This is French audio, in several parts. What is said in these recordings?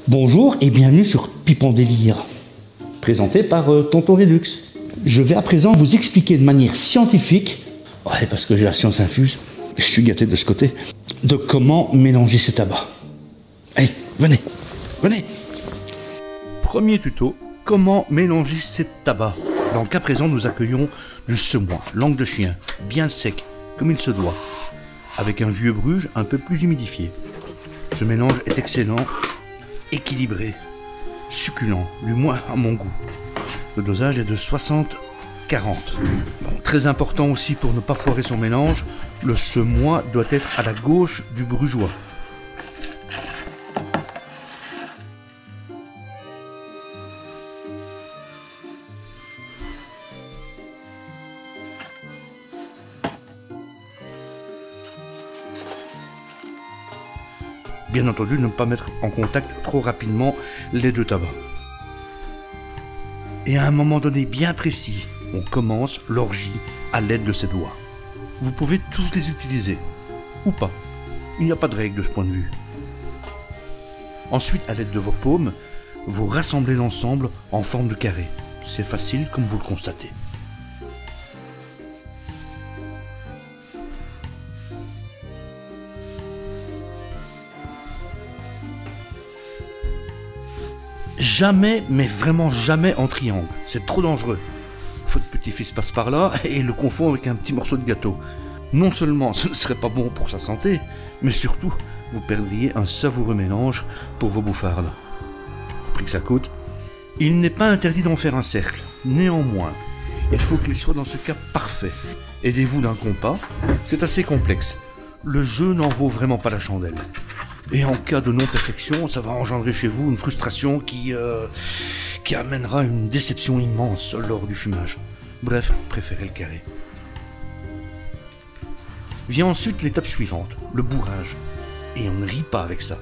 Bonjour et bienvenue sur Pipe en délire, présenté par Tonton Redux. Je vais à présent vous expliquer de manière scientifique, parce que j'ai la science infuse, je suis gâté de ce côté, de comment mélanger ces tabacs. Allez, venez. Premier tuto, comment mélanger ces tabacs. Donc à présent nous accueillons du semois, langue de chien, bien sec, comme il se doit, avec un vieux Bruges un peu plus humidifié. Ce mélange est excellent, équilibré, succulent, du moins à mon goût. Le dosage est de 60-40. Bon, très important aussi pour ne pas foirer son mélange, le semois doit être à la gauche du brugeois. Bien entendu, ne pas mettre en contact trop rapidement les deux tabacs. Et à un moment donné bien précis, on commence l'orgie à l'aide de ses doigts. Vous pouvez tous les utiliser, ou pas. Il n'y a pas de règle de ce point de vue. Ensuite, à l'aide de vos paumes, vous rassemblez l'ensemble en forme de carré. C'est facile comme vous le constatez. Jamais, mais vraiment jamais en triangle. C'est trop dangereux. Votre petit-fils passe par là et le confond avec un petit morceau de gâteau. Non seulement ce ne serait pas bon pour sa santé, mais surtout, vous perdriez un savoureux mélange pour vos bouffardes. Au prix que ça coûte, il n'est pas interdit d'en faire un cercle. Néanmoins, il faut qu'il soit dans ce cas parfait. Aidez-vous d'un compas, c'est assez complexe. Le jeu n'en vaut vraiment pas la chandelle. Et en cas de non-perfection, ça va engendrer chez vous une frustration qui amènera une déception immense lors du fumage. Bref, préférez le carré. Vient ensuite l'étape suivante, le bourrage. Et on ne rit pas avec ça.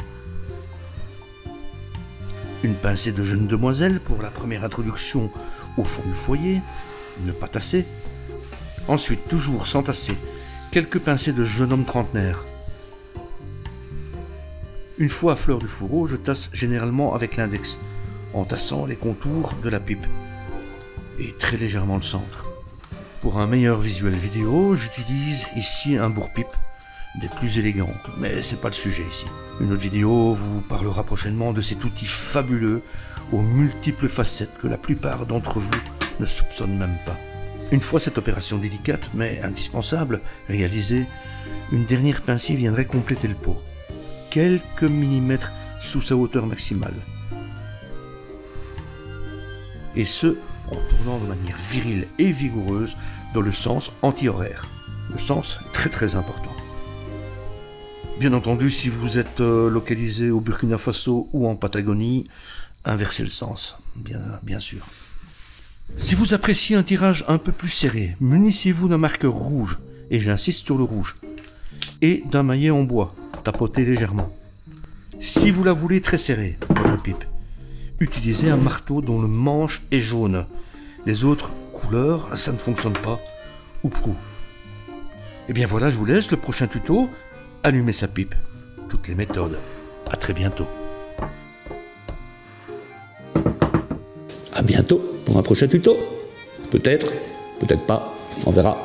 Une pincée de jeune demoiselle pour la première introduction au fond du foyer, ne pas tasser. Ensuite, toujours sans tasser, quelques pincées de jeune homme trentenaire. Une fois à fleur du fourreau, je tasse généralement avec l'index, en tassant les contours de la pipe, et très légèrement le centre. Pour un meilleur visuel vidéo, j'utilise ici un bourre-pipe, des plus élégants, mais c'est pas le sujet ici. Une autre vidéo vous parlera prochainement de cet outil fabuleux, aux multiples facettes que la plupart d'entre vous ne soupçonnent même pas. Une fois cette opération délicate, mais indispensable, réalisée, une dernière pincée viendrait compléter le pot. Quelques millimètres sous sa hauteur maximale. Et ce, en tournant de manière virile et vigoureuse dans le sens anti-horaire. Le sens est très très important. Bien entendu, si vous êtes localisé au Burkina Faso ou en Patagonie, inversez le sens, bien sûr. Si vous appréciez un tirage un peu plus serré, munissez-vous d'un marqueur rouge, et j'insiste sur le rouge, et d'un maillet en bois. Tapotez légèrement. Si vous la voulez très serrée, votre pipe, utilisez un marteau dont le manche est jaune. Les autres couleurs, ça ne fonctionne pas, ou prou. Et bien voilà, je vous laisse le prochain tuto. Allumez sa pipe. Toutes les méthodes. À très bientôt. À bientôt pour un prochain tuto. Peut-être pas, on verra.